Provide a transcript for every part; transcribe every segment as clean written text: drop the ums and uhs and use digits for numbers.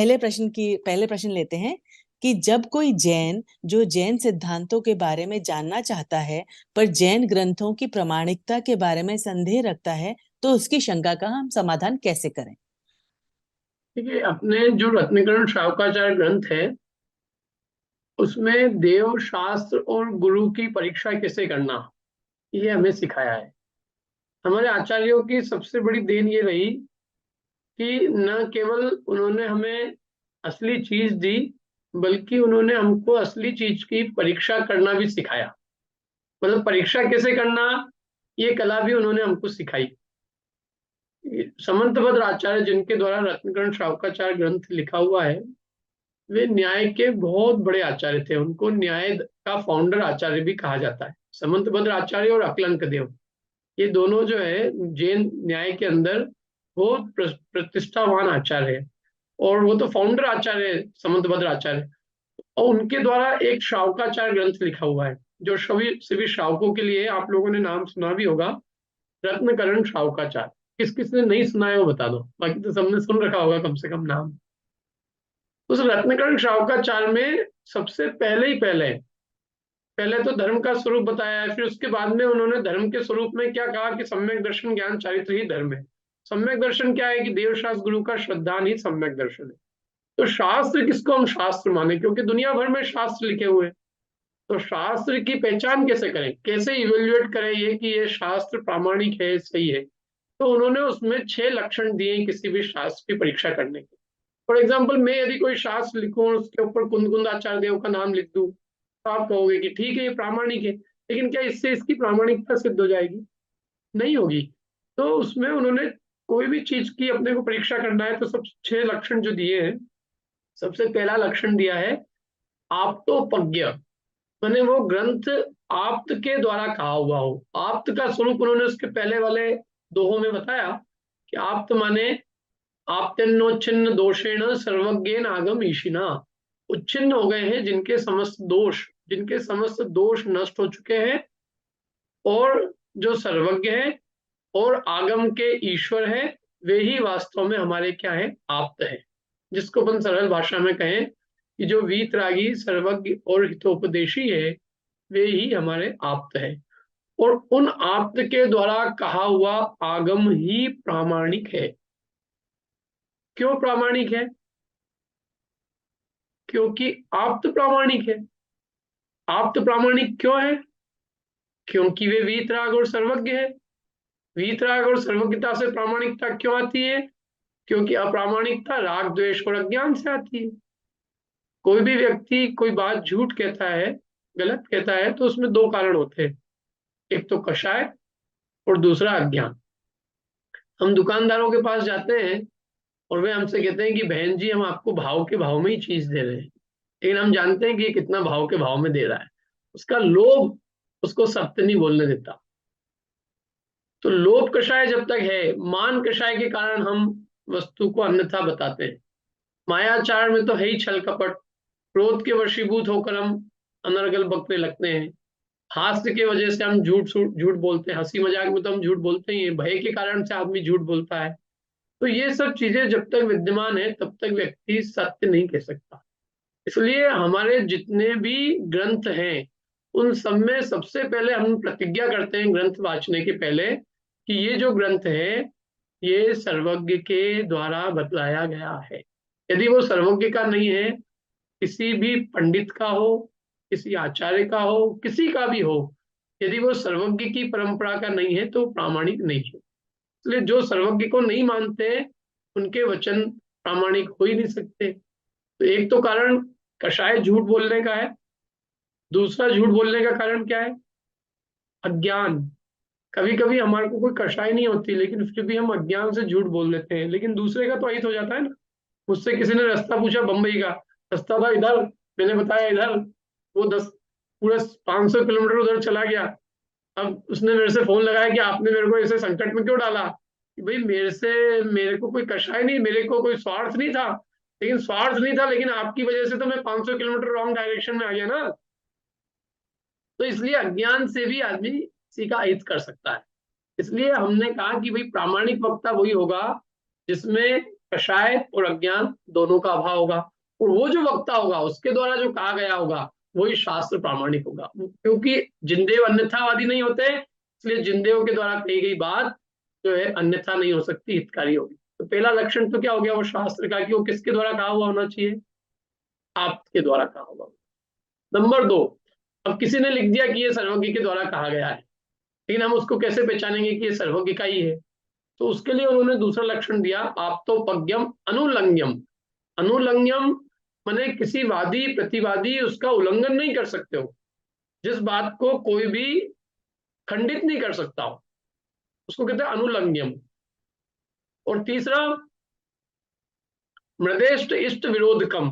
पहले प्रश्न लेते हैं कि जब कोई जैन जो जैन सिद्धांतों के बारे में जानना चाहता है पर जैन ग्रंथों की प्रामाणिकता के बारे में संदेह रखता है, तो उसकी शंका का हम समाधान कैसे करें? देखिए, अपने जो रत्नकरण शावकाचार्य ग्रंथ है उसमें देव शास्त्र और गुरु की परीक्षा कैसे करना, ये हमें सिखाया है। हमारे आचार्यों की सबसे बड़ी देन ये रही कि न केवल उन्होंने हमें असली चीज दी, बल्कि उन्होंने हमको असली चीज की परीक्षा करना भी सिखाया। मतलब परीक्षा कैसे करना, ये कला भी उन्होंने हमको सिखाई। समंतभद्र आचार्य, जिनके द्वारा रत्नकरण शावकाचार्य ग्रंथ लिखा हुआ है, वे न्याय के बहुत बड़े आचार्य थे। उनको न्याय का फाउंडर आचार्य भी कहा जाता है। समंतभद्र आचार्य और अकलंक देव, ये दोनों जो है जैन न्याय के अंदर बहुत प्रतिष्ठावान आचार्य है। और वो तो फाउंडर आचार्य है, समंतभद्र आचार्य। और उनके द्वारा एक शावकाचार्य ग्रंथ लिखा हुआ है, जो सभी सभी शावकों के लिए, आप लोगों ने नाम सुना भी होगा, रत्नकरण शावकाचार्य। किस किस ने नहीं सुना है वो बता दो, बाकी तो सबने सुन रखा होगा कम से कम नाम। उस रत्नकरण शावकाचार्य में सबसे पहले तो धर्म का स्वरूप बताया है। फिर उसके बाद में उन्होंने धर्म के स्वरूप में क्या कहा कि सम्यक दर्शन ज्ञान चारित्र ही धर्म है। सम्यक दर्शन क्या है कि देवशास्त्र गुरु का श्रद्धान ही सम्यक दर्शन है। तो शास्त्र किसको हम शास्त्र माने, क्योंकि दुनिया भर में शास्त्र लिखे हुए हैं। तो शास्त्र की पहचान कैसे करें, कैसे इवेल्युएट करें ये कि ये शास्त्र प्रामाणिक है, सही है। तो उन्होंने उसमें 6 लक्षण दिए किसी भी शास्त्र की परीक्षा करने के। फॉर एग्जाम्पल, मैं यदि कोई शास्त्र लिखूं और उसके ऊपर कुंद आचार्य देव का नाम लिख दूं, तो आप कहोगे कि ठीक है ये प्रामाणिक है, लेकिन क्या इससे इसकी प्रामाणिकता सिद्ध हो जाएगी? नहीं होगी। तो उसमें उन्होंने कोई भी चीज की अपने को परीक्षा करना है तो सब 6 लक्षण जो दिए हैं, सबसे पहला लक्षण दिया है आप्तोपज्ञ। मैंने वो ग्रंथ आप्त के द्वारा कहा हुआ हो। आप्त का स्वरूप उन्होंने उसके पहले वाले दोहों में बताया कि आप्त माने आप्तन्नोच्छिन्न दोषेण सर्वज्ञेन आगम ईशिना। उच्छिन्न हो गए हैं जिनके समस्त दोष नष्ट हो चुके हैं, और जो सर्वज्ञ है और आगम के ईश्वर है, वे ही वास्तव में हमारे क्या है, आप्त है। जिसको अपन सरल भाषा में कहें कि जो वीतरागी सर्वज्ञ और हितोपदेशी है, वे ही हमारे आप्त है। और उन आप्त के द्वारा कहा हुआ आगम ही प्रामाणिक है। क्यों प्रामाणिक है? क्योंकि आप्त प्रामाणिक है। आप्त प्रामाणिक क्यों है? क्योंकि वे वीतराग और सर्वज्ञ है। वीतराग और सर्वज्ञता से प्रामाणिकता क्यों आती है? क्योंकि अप्रामाणिकता राग द्वेष और अज्ञान से आती है। कोई भी व्यक्ति कोई बात झूठ कहता है, गलत कहता है, तो उसमें 2 कारण होते हैं। एक तो कषाय और दूसरा अज्ञान। हम दुकानदारों के पास जाते हैं और वे हमसे कहते हैं कि बहन जी, हम आपको भाव के भाव में ही चीज दे रहे हैं, लेकिन हम जानते हैं कि ये कितना भाव के भाव में दे रहा है। उसका लोभ उसको सत्य नहीं बोलने देता। तो लोभ कषाय जब तक है, मान कषाय के कारण हम वस्तु को अन्यथा बताते हैं। मायाचार में तो है ही छल कपट। क्रोध के वशीभूत होकर हम अनर्गल बकने लगते हैं। हास्य के वजह से हम झूठ बोलते हैं। हंसी मजाक में तो हम झूठ बोलते ही हैं। भय के कारण से आदमी झूठ बोलता है। तो ये सब चीजें जब तक विद्यमान है तब तक व्यक्ति सत्य नहीं कह सकता। इसलिए हमारे जितने भी ग्रंथ हैं, उन सब में सबसे पहले हम प्रतिज्ञा करते हैं ग्रंथ वाचने के पहले कि ये जो ग्रंथ है, ये सर्वज्ञ के द्वारा बतलाया गया है। यदि वो सर्वज्ञ का नहीं है, किसी भी पंडित का हो, किसी आचार्य का हो, किसी का भी हो, यदि वो सर्वज्ञ की परंपरा का नहीं है तो प्रामाणिक नहीं है। इसलिए जो सर्वज्ञ को नहीं मानते, उनके वचन प्रामाणिक हो ही नहीं सकते। तो एक तो कारण कषाय झूठ बोलने का है। दूसरा झूठ बोलने का कारण क्या है? अज्ञान। कभी कभी हमारे को कोई कषाय नहीं होती, लेकिन फिर भी हम अज्ञान से झूठ बोल देते हैं, लेकिन दूसरे का तो अहित हो जाता है ना। मुझसे किसी ने रास्ता पूछा बम्बई का, रास्ता था इधर, मैंने बताया इधर, वो 10 पूरा 500 किलोमीटर उधर चला गया। अब उसने मेरे से फोन लगाया कि आपने मेरे को ऐसे संकट में क्यों डाला। कि भाई, मेरे को कोई कषाय नहीं, मेरे को कोई स्वार्थ नहीं था। लेकिन स्वार्थ नहीं था, लेकिन आपकी वजह से तो मैं 500 किलोमीटर रॉन्ग डायरेक्शन में आ गया ना। तो इसलिए अज्ञान से भी आदमी किसी का हित कर सकता है। इसलिए हमने कहा कि भाई प्रामाणिक वक्ता वही होगा जिसमें कषाय और अज्ञान दोनों का अभाव होगा, और वो जो वक्ता होगा उसके द्वारा जो कहा गया होगा वही शास्त्र प्रामाणिक होगा, क्योंकि जिनदेव अन्यथावादी नहीं होते, इसलिए जिनदेव के द्वारा कही गई बात जो है अन्यथा नहीं हो सकती, हितकारी होगी। तो पहला लक्षण तो क्या हो गया वो शास्त्र का, कि वो किसके द्वारा कहा हुआ होना चाहिए, आपके द्वारा कहा होगा। नंबर 2, अब किसी ने लिख दिया कि ये सर्वज्ञ के द्वारा कहा गया है, लेकिन हम उसको कैसे पहचानेंगे कि ये सर्वज्ञ का ही है, तो उसके लिए उन्होंने दूसरा लक्षण दिया, आप्तोपज्ञम अनुलंघ्यम। अनुलंघ्यम माने किसी वादी प्रतिवादी उसका उल्लंघन नहीं कर सकते हो, जिस बात को कोई भी खंडित नहीं कर सकता हो, उसको कहते हैं अनुलंघ्यम। और तीसरा, मृदेष्ट इष्ट विरोधकम,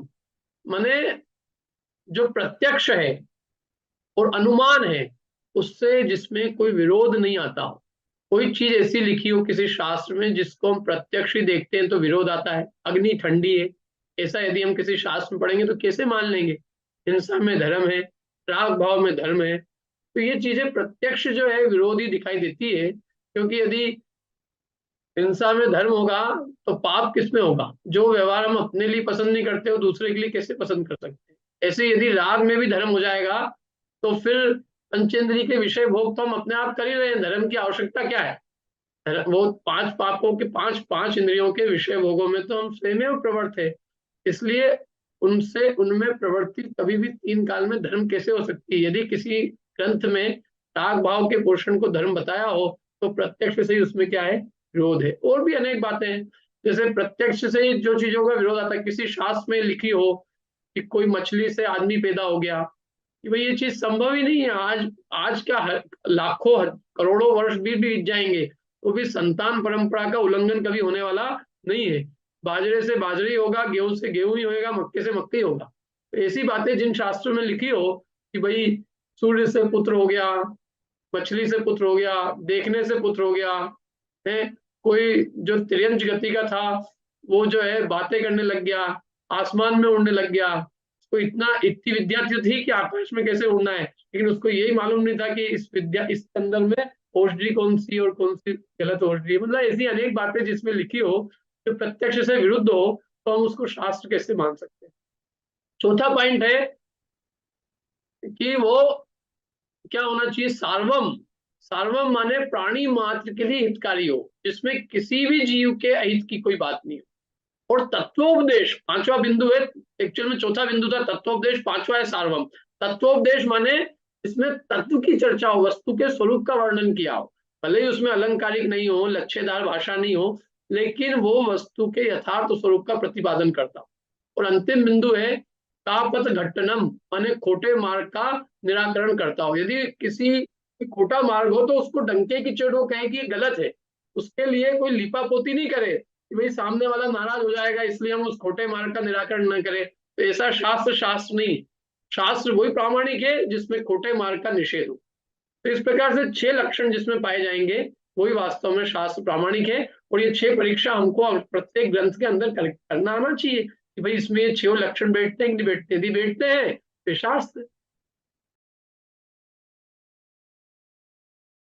माने जो प्रत्यक्ष है और अनुमान है उससे जिसमें कोई विरोध नहीं आता हो। कोई चीज ऐसी लिखी हो किसी शास्त्र में जिसको हम प्रत्यक्ष ही देखते हैं तो विरोध आता है, अग्नि ठंडी है, ऐसा यदि हम किसी शास्त्र में पढ़ेंगे तो कैसे मान लेंगे। हिंसा में धर्म है, राग भाव में धर्म है, तो ये चीजें प्रत्यक्ष जो है विरोधी दिखाई देती है, क्योंकि यदि हिंसा में धर्म होगा तो पाप किसमें होगा, जो व्यवहार हम अपने लिए पसंद नहीं करते हो दूसरे के लिए कैसे पसंद कर सकते हैं। ऐसे यदि राग में भी धर्म हो जाएगा तो फिर पंचेंद्रिय के विषय भोग तो हम अपने आप कर ही रहे हैं, धर्म की आवश्यकता क्या है। वो 5 पापों के 5 इंद्रियों के विषय भोगों में तो हम स्वयं प्रवृत्त है, इसलिए उनसे उनमें प्रवृत्ति कभी भी 3 काल में धर्म कैसे हो सकती है। यदि किसी ग्रंथ में राग भाव के पोषण को धर्म बताया हो तो प्रत्यक्ष से ही उसमें क्या है, विरोध है। और भी अनेक बातें हैं, जैसे प्रत्यक्ष से ही जो चीजों का विरोध आता है, किसी शास्त्र में लिखी हो कि कोई मछली से आदमी पैदा हो गया, कि भाई ये चीज संभव ही नहीं है, आज क्या लाखों करोड़ों वर्ष भी बीत जाएंगे तो भी संतान परंपरा का उल्लंघन कभी होने वाला नहीं है। बाजरे से बाजरे होगा, गेहूं से गेहूं ही होगा, मक्के से मक्के ही होगा। तो ऐसी बातें जिन शास्त्रों में लिखी हो कि भाई सूर्य से पुत्र हो गया, मछली से पुत्र हो गया, देखने से पुत्र हो गया है, कोई जो त्रियंच गति का था वो जो है बातें करने लग गया, आसमान में उड़ने लग गया, उसको इतनी विद्या थी कि आकाश में कैसे उड़ना है, लेकिन उसको यही मालूम नहीं था कि इस संदर्भ में औषधि कौन सी और कौन सी गलत औषधि। मतलब ऐसी अनेक बातें जिसमें लिखी हो जो प्रत्यक्ष से विरुद्ध हो तो हम उसको शास्त्र कैसे मान सकते हैं। चौथा पॉइंट है कि वो क्या होना चाहिए, सार्वम। सार्वम माने प्राणी मात्र के लिए हितकारी हो, जिसमें किसी भी जीव के अहित की कोई बात नहीं हो। और तत्वोपदेश 5वां बिंदु है, एक्चुअल में चौथा बिंदु था तत्वोपदेश, 5वां है सार्वम। तत्वोपदेश माने इसमें तत्व की चर्चा हो, वस्तु के स्वरूप का वर्णन किया हो, भले ही उसमें अलंकारिक नहीं हो, लक्ष्यदार भाषा नहीं हो, लेकिन वो वस्तु के यथार्थ स्वरूप का प्रतिपादन करता हो। और अंतिम बिंदु है तापत घट्टनम, माने खोटे मार्ग का निराकरण करता हो। यदि किसी खोटा मार्ग हो तो उसको डंके की चोट वो कहे कि ये गलत है, उसके लिए कोई लिपापोती नहीं करे कि भाई सामने वाला नाराज हो जाएगा इसलिए हम उस खोटे मार्ग का निराकरण न करें। तो ऐसा शास्त्र नहीं, शास्त्र वही प्रामाणिक है जिसमें खोटे मार्ग का निषेध हो। तो इस प्रकार से 6 लक्षण जिसमें पाए जाएंगे वही वास्तव में शास्त्र प्रामाणिक है। और ये 6 परीक्षा हमको प्रत्येक ग्रंथ के अंदर करना आना चाहिए कि भाई इसमें ये 6 लक्षण बैठते हैं कि नहीं बैठते, यदि बैठते हैं तो शास्त्र,